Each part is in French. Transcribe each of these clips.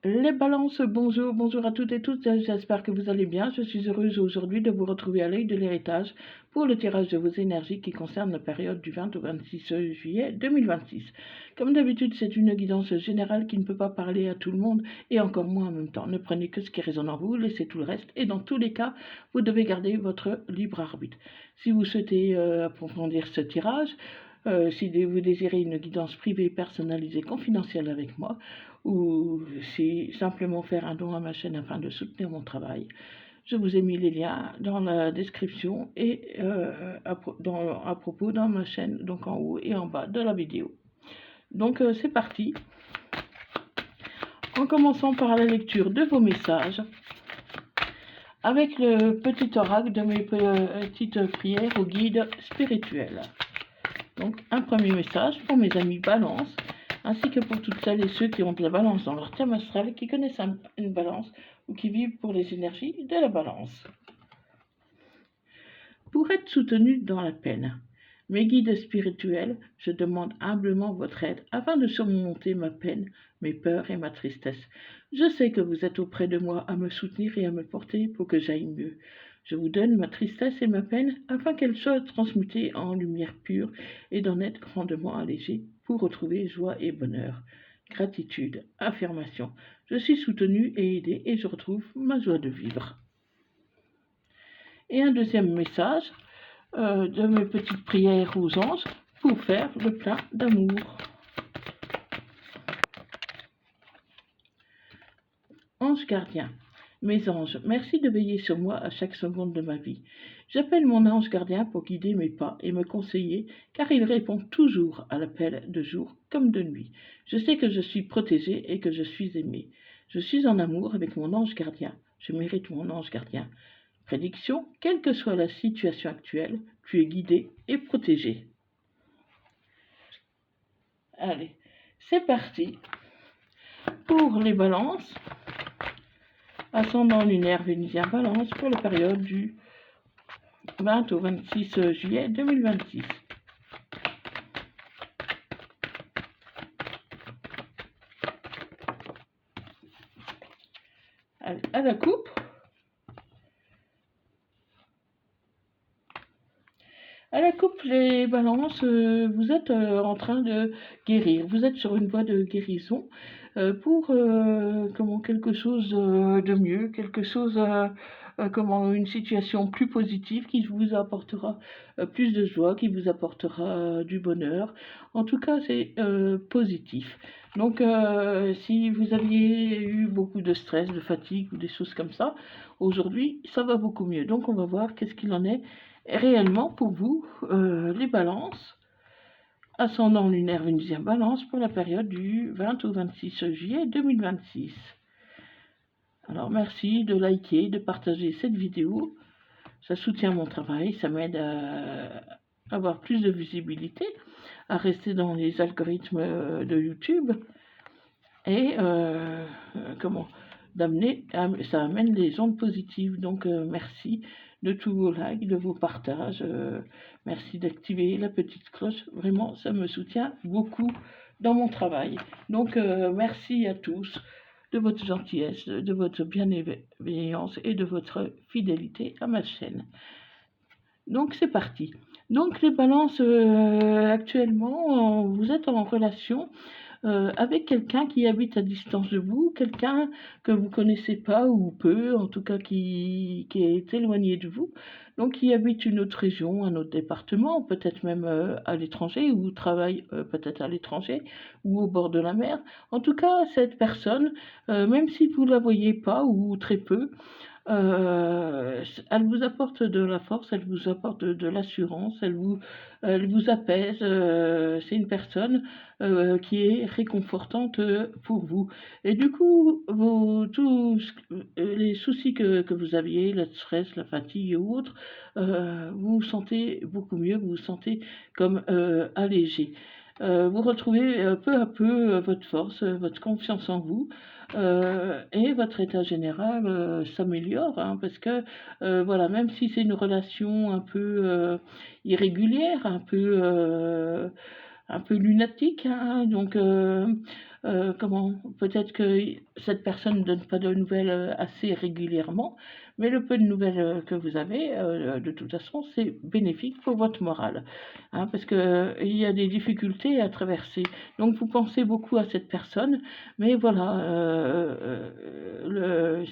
Les balances, bonjour, bonjour à toutes et tous, j'espère que vous allez bien. Je suis heureuse aujourd'hui de vous retrouver à l'œil de l'héritage pour le tirage de vos énergies qui concerne la période du 20 au 26 juillet 2026. Comme d'habitude, c'est une guidance générale qui ne peut pas parler à tout le monde et encore moins en même temps. Ne prenez que ce qui résonne en vous, laissez tout le reste et dans tous les cas, vous devez garder votre libre arbitre. Si vous souhaitez approfondir ce tirage, si vous désirez une guidance privée, personnalisée, confidentielle avec moi, ou si simplement faire un don à ma chaîne afin de soutenir mon travail, je vous ai mis les liens dans la description et à propos dans ma chaîne, donc en haut et en bas de la vidéo. Donc c'est parti. En commençant par la lecture de vos messages, avec le petit oracle de mes petites prières au guide spirituel. Donc un premier message pour mes amis Balance, ainsi que pour toutes celles et ceux qui ont de la balance dans leur thème astral, qui connaissent une balance ou qui vivent pour les énergies de la balance. Pour être soutenu dans la peine, mes guides spirituels, je demande humblement votre aide afin de surmonter ma peine, mes peurs et ma tristesse. Je sais que vous êtes auprès de moi à me soutenir et à me porter pour que j'aille mieux. Je vous donne ma tristesse et ma peine afin qu'elles soient transmutées en lumière pure et d'en être grandement allégées pour retrouver joie et bonheur. Gratitude, affirmation. Je suis soutenu et aidé et je retrouve ma joie de vivre. Et un deuxième message de mes petites prières aux anges pour faire le plein d'amour. Ange gardien. Mes anges, merci de veiller sur moi à chaque seconde de ma vie. J'appelle mon ange gardien pour guider mes pas et me conseiller, car il répond toujours à l'appel de jour comme de nuit. Je sais que je suis protégée et que je suis aimée. Je suis en amour avec mon ange gardien. Je mérite mon ange gardien. Prédiction, quelle que soit la situation actuelle, tu es guidé et protégé. Allez, c'est parti. Pour les balances, ascendant lunaire vénusien balance pour la période du 20 au 26 juillet 2026. Allez, à la coupe. À la coupe, les balances, vous êtes en train de guérir. Vous êtes sur une voie de guérison pour quelque chose de mieux, quelque chose, une situation plus positive qui vous apportera plus de joie, qui vous apportera du bonheur. En tout cas, c'est positif. Donc, si vous aviez eu beaucoup de stress, de fatigue ou des choses comme ça, aujourd'hui, ça va beaucoup mieux. Donc, on va voir qu'est-ce qu'il en est réellement pour vous, les balances, ascendant lunaire vénusien balance pour la période du 20 au 26 juillet 2026. Alors merci de liker, de partager cette vidéo, ça soutient mon travail, ça m'aide à avoir plus de visibilité, à rester dans les algorithmes de YouTube et ça amène des ondes positives. Donc merci de tous vos likes, de vos partages, merci d'activer la petite cloche, vraiment ça me soutient beaucoup dans mon travail. Donc merci à tous de votre gentillesse, de votre bienveillance et de votre fidélité à ma chaîne. Donc c'est parti. Donc les balances, actuellement, vous êtes en relation avec quelqu'un qui habite à distance de vous, quelqu'un que vous connaissez pas ou peu, en tout cas qui est éloigné de vous, donc qui habite une autre région, un autre département, peut-être même à l'étranger, ou travaille peut-être à l'étranger, ou au bord de la mer. En tout cas, cette personne, même si vous la voyez pas ou très peu, elle vous apporte de la force, elle vous apporte de l'assurance, elle vous apaise. C'est une personne qui est réconfortante pour vous. Et du coup, tous les soucis que vous aviez, le stress, la fatigue ou autre, vous vous sentez beaucoup mieux, vous vous sentez comme allégé. Vous retrouvez peu à peu votre force, votre confiance en vous, et votre état général s'améliore, hein, parce que voilà, même si c'est une relation un peu irrégulière, un peu lunatique, hein, donc comment, peut-être que cette personne ne donne pas de nouvelles assez régulièrement, mais le peu de nouvelles que vous avez, de toute façon, c'est bénéfique pour votre morale, hein, parce que il y a des difficultés à traverser. Donc vous pensez beaucoup à cette personne, mais voilà,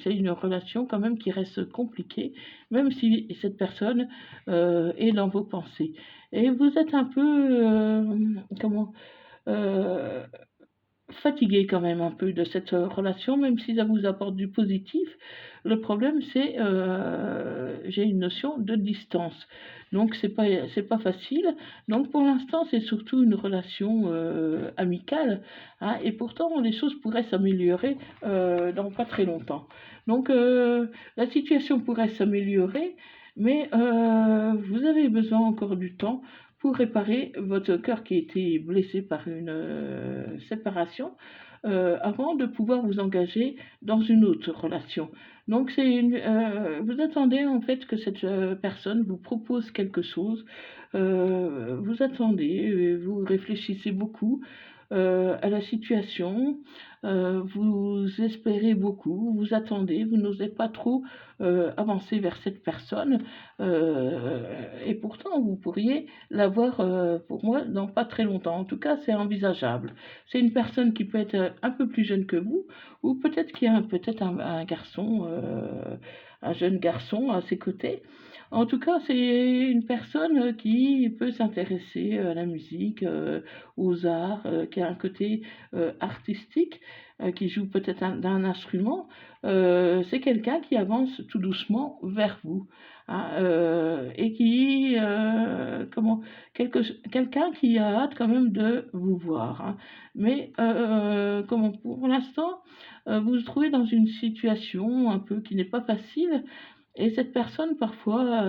c'est une relation quand même qui reste compliquée, même si cette personne est dans vos pensées. Et vous êtes un peu, comment, euh, fatigué quand même un peu de cette relation, même si ça vous apporte du positif. Le problème, c'est, j'ai une notion de distance. Donc, c'est pas facile. Donc, pour l'instant, c'est surtout une relation amicale, hein, et pourtant, les choses pourraient s'améliorer dans pas très longtemps. Donc, la situation pourrait s'améliorer, mais vous avez besoin encore du temps pour réparer votre cœur qui a été blessé par une séparation avant de pouvoir vous engager dans une autre relation. Donc vous attendez en fait que cette personne vous propose quelque chose, vous attendez, vous réfléchissez beaucoup à la situation, vous espérez beaucoup, vous attendez, vous n'osez pas trop avancer vers cette personne, et pourtant vous pourriez l'avoir, pour moi, dans pas très longtemps. En tout cas, c'est envisageable. C'est une personne qui peut être un peu plus jeune que vous, ou peut-être qu'il y a peut-être un garçon, un jeune garçon à ses côtés. En tout cas, c'est une personne qui peut s'intéresser à la musique, aux arts, qui a un côté artistique, qui joue peut-être d'un instrument. C'est quelqu'un qui avance tout doucement vers vous, hein, et qui, comment, quelqu'un qui a hâte quand même de vous voir, hein. Mais comment, pour l'instant, vous vous trouvez dans une situation un peu qui n'est pas facile, et cette personne, parfois,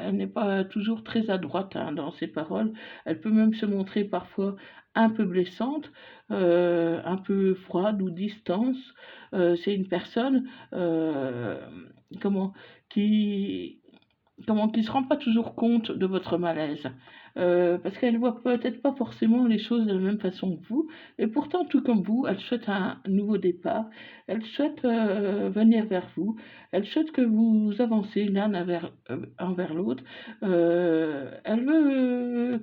elle n'est pas toujours très adroite, hein, dans ses paroles. Elle peut même se montrer parfois un peu blessante, un peu froide ou distance. C'est une personne, comment, qui qui se rend pas toujours compte de votre malaise, parce qu'elle voit peut-être pas forcément les choses de la même façon que vous, et pourtant, tout comme vous, elle souhaite un nouveau départ. Elle souhaite venir vers vous. Elle souhaite que vous avancez l'un envers l'autre. Elle veut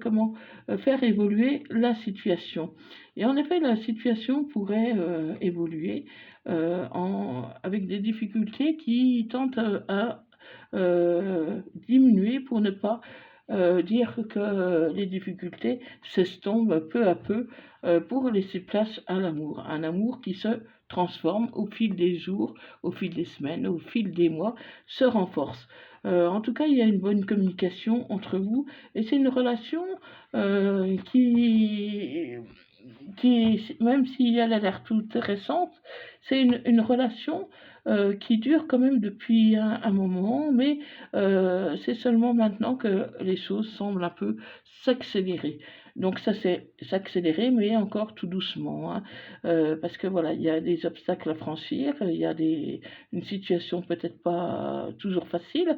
faire évoluer la situation. Et en effet, la situation pourrait évoluer avec des difficultés qui tentent à diminuer, pour ne pas dire que les difficultés s'estompent peu à peu, pour laisser place à l'amour. Un amour qui se transforme au fil des jours, au fil des semaines, au fil des mois, se renforce. En tout cas, il y a une bonne communication entre vous, et c'est une relation même si elle a l'air toute récente, c'est une relation qui dure quand même depuis un moment, mais c'est seulement maintenant que les choses semblent un peu s'accélérer. Donc ça, c'est s'accélérer, mais encore tout doucement, hein, parce que voilà, il y a des obstacles à franchir, il y a une situation peut-être pas toujours facile,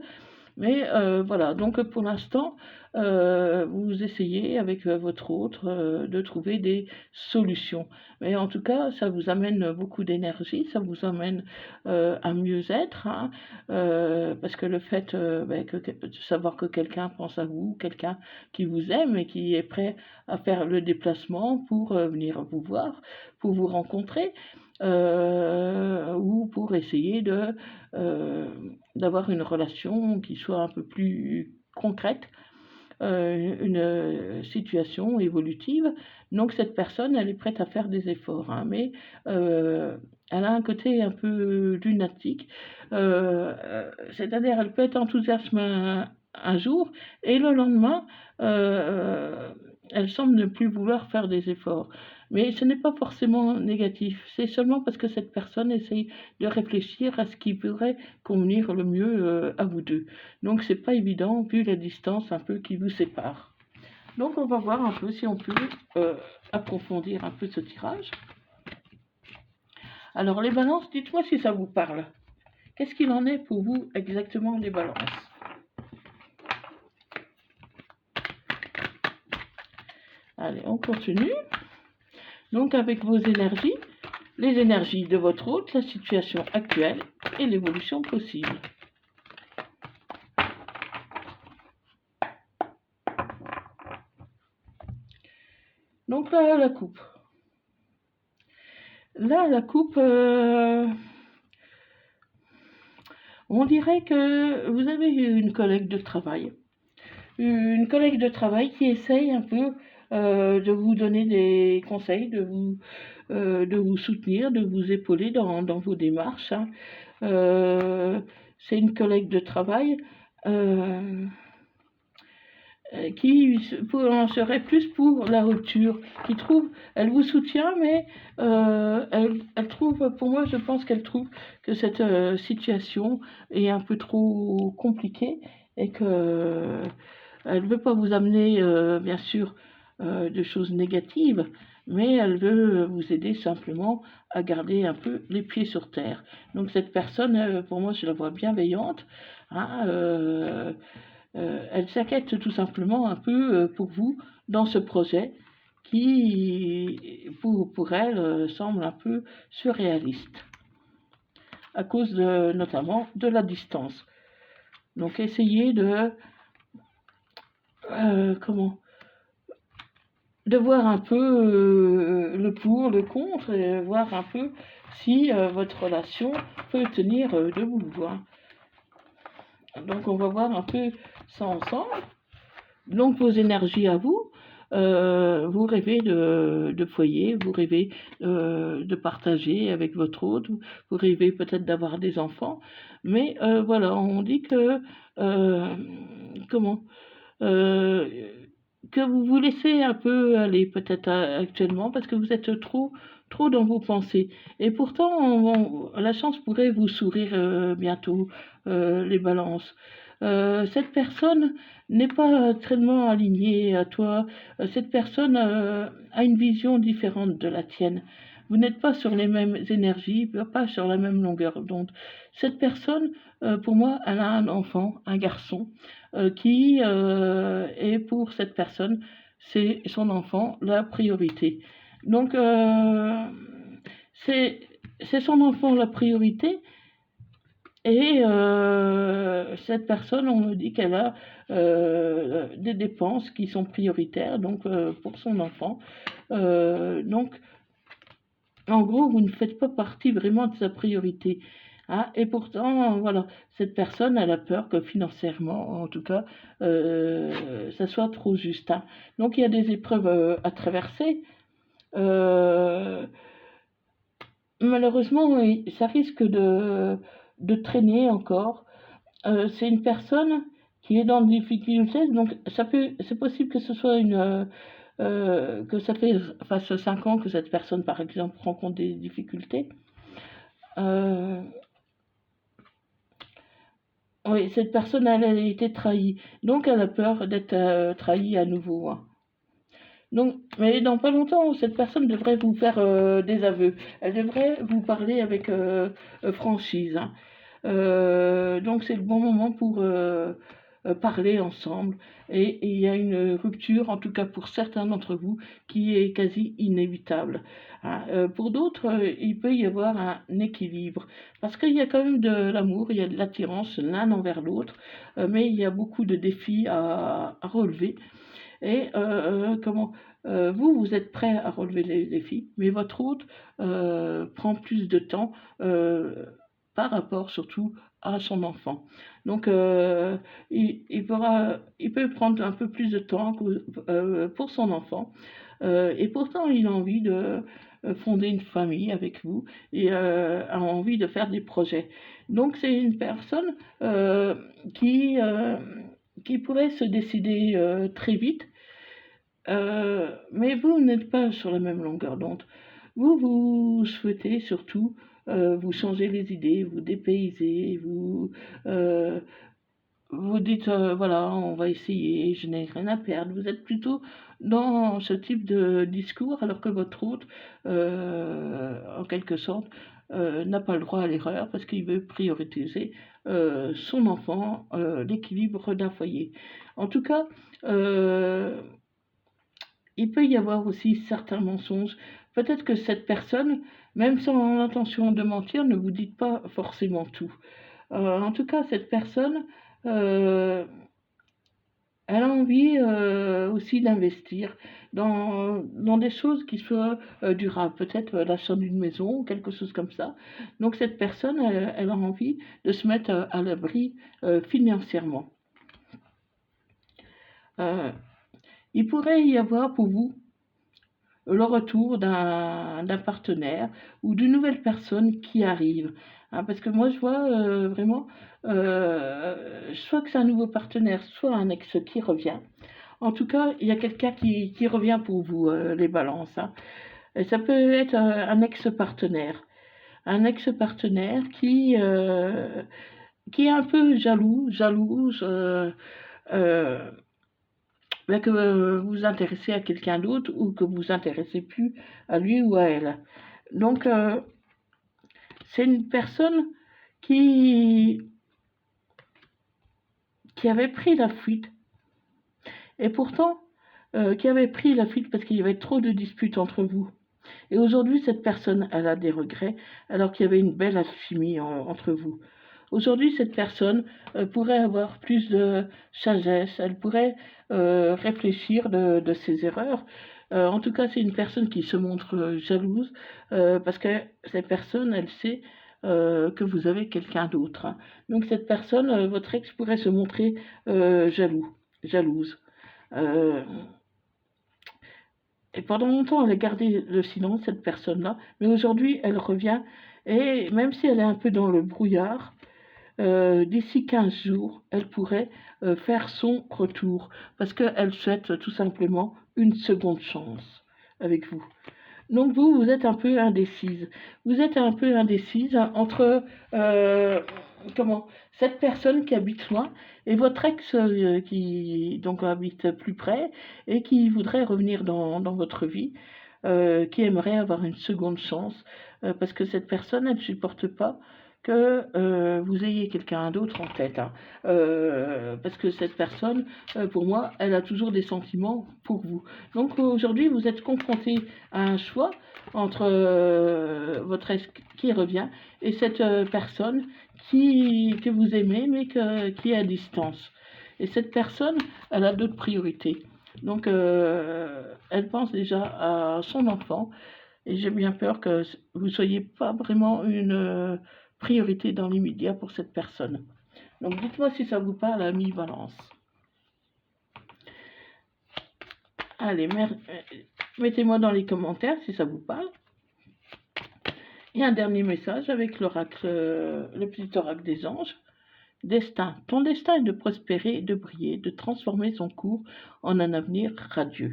mais voilà, donc pour l'instant, vous essayez avec votre autre de trouver des solutions. Mais en tout cas, ça vous amène beaucoup d'énergie, ça vous amène un mieux-être, hein, parce que le fait de savoir que quelqu'un pense à vous, quelqu'un qui vous aime et qui est prêt à faire le déplacement pour venir vous voir, pour vous rencontrer, ou pour essayer euh, d'avoir une relation qui soit un peu plus concrète, une situation évolutive. Donc cette personne, elle est prête à faire des efforts, hein, mais elle a un côté un peu lunatique, c'est-à-dire elle peut être enthousiaste un jour, et le lendemain, elle semble ne plus vouloir faire des efforts. Mais ce n'est pas forcément négatif, c'est seulement parce que cette personne essaye de réfléchir à ce qui pourrait convenir le mieux à vous deux. Donc c'est pas évident vu la distance un peu qui vous sépare. Donc on va voir un peu si on peut approfondir un peu ce tirage. Alors les balances, dites-moi si ça vous parle. Qu'est-ce qu'il en est pour vous exactement les balances? Allez, on continue. Donc avec vos énergies, les énergies de votre hôte, la situation actuelle et l'évolution possible. Donc là, la coupe. Là, la coupe, on dirait que vous avez une collègue de travail. Une collègue de travail qui essaye un peu de vous donner des conseils, de vous soutenir, de vous épauler dans vos démarches, hein. C'est une collègue de travail qui en serait plus pour la rupture, qui trouve, elle vous soutient, mais elle trouve, pour moi, je pense qu'elle trouve que cette situation est un peu trop compliquée et que elle ne veut pas vous amener, bien sûr, de choses négatives, mais elle veut vous aider simplement à garder un peu les pieds sur terre. Donc cette personne, pour moi, je la vois bienveillante, hein, elle s'inquiète tout simplement un peu pour vous dans ce projet qui, pour elle, semble un peu surréaliste, à cause notamment de la distance. Donc essayez de voir un peu le pour, le contre, et voir un peu si votre relation peut tenir debout, hein. Donc on va voir un peu ça ensemble. Donc vos énergies à vous, vous rêvez de foyer, vous rêvez de partager avec votre hôte, vous rêvez peut-être d'avoir des enfants, mais voilà, on dit que comment euh, que vous vous laissez un peu aller peut-être actuellement parce que vous êtes trop dans vos pensées. Et pourtant, la chance pourrait vous sourire bientôt, les balances. Cette personne n'est pas tellement alignée à toi. Cette personne a une vision différente de la tienne. Vous n'êtes pas sur les mêmes énergies, pas sur la même longueur d'onde. Cette personne, pour moi, elle a un enfant, un garçon, qui est pour cette personne, c'est son enfant, la priorité. Donc, c'est son enfant la priorité, et cette personne, on me dit qu'elle a des dépenses qui sont prioritaires, donc pour son enfant. Donc, en gros, vous ne faites pas partie vraiment de sa priorité. Hein, et pourtant, voilà, cette personne, elle a peur que financièrement, en tout cas, ça soit trop juste, hein. Donc, il y a des épreuves à traverser. Malheureusement, oui, ça risque de traîner encore. C'est une personne qui est dans des difficultés, donc c'est possible que ce soit que ça fasse 5 ans que cette personne, par exemple, rencontre des difficultés. Oui, cette personne, elle a été trahie, donc elle a peur d'être trahie à nouveau, hein. Donc, mais dans pas longtemps, cette personne devrait vous faire des aveux. Elle devrait vous parler avec franchise, hein. Donc c'est le bon moment pour parler ensemble. Et il y a une rupture, en tout cas pour certains d'entre vous, qui est quasi inévitable, hein. Pour d'autres, il peut y avoir un équilibre. Parce qu'il y a quand même de l'amour, il y a de l'attirance l'un envers l'autre, mais il y a beaucoup de défis à relever. Et vous êtes prêt à relever les défis, mais votre hôte prend plus de temps par rapport surtout à son enfant. Donc, il peut prendre un peu plus de temps pour son enfant. Et pourtant, il a envie de fonder une famille avec vous et a envie de faire des projets. Donc, c'est une personne qui pourrait se décider très vite, mais vous n'êtes pas sur la même longueur d'onde. Vous souhaitez surtout vous changer les idées, vous dépayser, vous dites voilà, on va essayer, je n'ai rien à perdre. Vous êtes plutôt dans ce type de discours, alors que votre hôte, en quelque sorte, n'a pas le droit à l'erreur parce qu'il veut prioriser son enfant, l'équilibre d'un foyer. En tout cas, il peut y avoir aussi certains mensonges peut-être que cette personne, même sans l'intention de mentir, ne vous dit pas forcément tout. En tout cas, cette personne, euh, elle a envie aussi d'investir dans des choses qui soient durables, peut-être l'achat d'une maison ou quelque chose comme ça. Donc cette personne, elle a envie de se mettre à l'abri financièrement. Euh, il pourrait y avoir pour vous le retour d'un partenaire ou d'une nouvelle personne qui arrive. Hein, parce que moi, je vois vraiment, soit que c'est un nouveau partenaire, soit un ex qui revient. En tout cas, il y a quelqu'un qui revient pour vous, les balances. Hein. Et ça peut être un ex-partenaire. Un ex-partenaire qui est un peu jalouse, euh, ben que vous vous intéressez à quelqu'un d'autre ou que vous vous intéressez plus à lui ou à elle. Donc, c'est une personne qui, qui avait pris la fuite et pourtant qui avait pris la fuite parce qu'il y avait trop de disputes entre vous. Et aujourd'hui, cette personne, elle a des regrets alors qu'il y avait une belle alchimie entre vous. Aujourd'hui, cette personne pourrait avoir plus de sagesse, elle pourrait réfléchir de ses erreurs. En tout cas, c'est une personne qui se montre jalouse parce que cette personne, elle sait que vous avez quelqu'un d'autre. Hein. Donc cette personne, votre ex pourrait se montrer jalouse. Euh, et pendant longtemps, elle a gardé le silence, cette personne-là, mais aujourd'hui, elle revient et même si elle est un peu dans le brouillard, d'ici 15 jours, elle pourrait faire son retour parce qu'elle souhaite tout simplement une seconde chance avec vous. Donc vous, vous êtes un peu indécise. Vous êtes un peu indécise entre comment cette personne qui habite loin et votre ex qui donc habite plus près et qui voudrait revenir dans votre vie, qui aimerait avoir une seconde chance parce que cette personne, elle ne supporte pas que vous ayez quelqu'un d'autre en tête. Hein. Parce que cette personne, pour moi, elle a toujours des sentiments pour vous. Donc aujourd'hui, vous êtes confronté à un choix entre votre ex qui revient et cette personne que vous aimez mais qui est à distance. Et cette personne, elle a d'autres priorités. Donc elle pense déjà à son enfant et j'ai bien peur que vous ne soyez pas vraiment une priorité dans l'immédiat pour cette personne. Donc dites-moi si ça vous parle, ami Balance. Allez, mettez-moi dans les commentaires si ça vous parle. Et un dernier message avec l'oracle, le petit oracle des anges. Destin. Ton destin est de prospérer, de briller, de transformer son cours en un avenir radieux.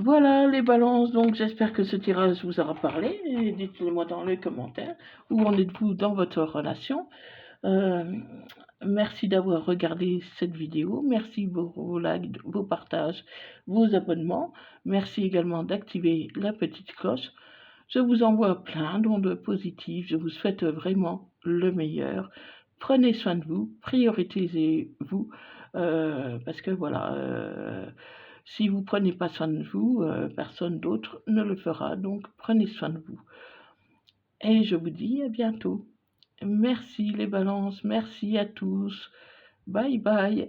Voilà les balances, donc j'espère que ce tirage vous aura parlé. Et dites-le-moi dans les commentaires où en êtes-vous dans votre relation. Merci d'avoir regardé cette vidéo. Merci pour vos likes, vos partages, vos abonnements. Merci également d'activer la petite cloche. Je vous envoie plein d'ondes positives. Je vous souhaite vraiment le meilleur. Prenez soin de vous, priorisez-vous, parce que voilà, si vous ne prenez pas soin de vous, personne d'autre ne le fera. Donc prenez soin de vous. Et je vous dis à bientôt. Merci les balances, merci à tous. Bye bye.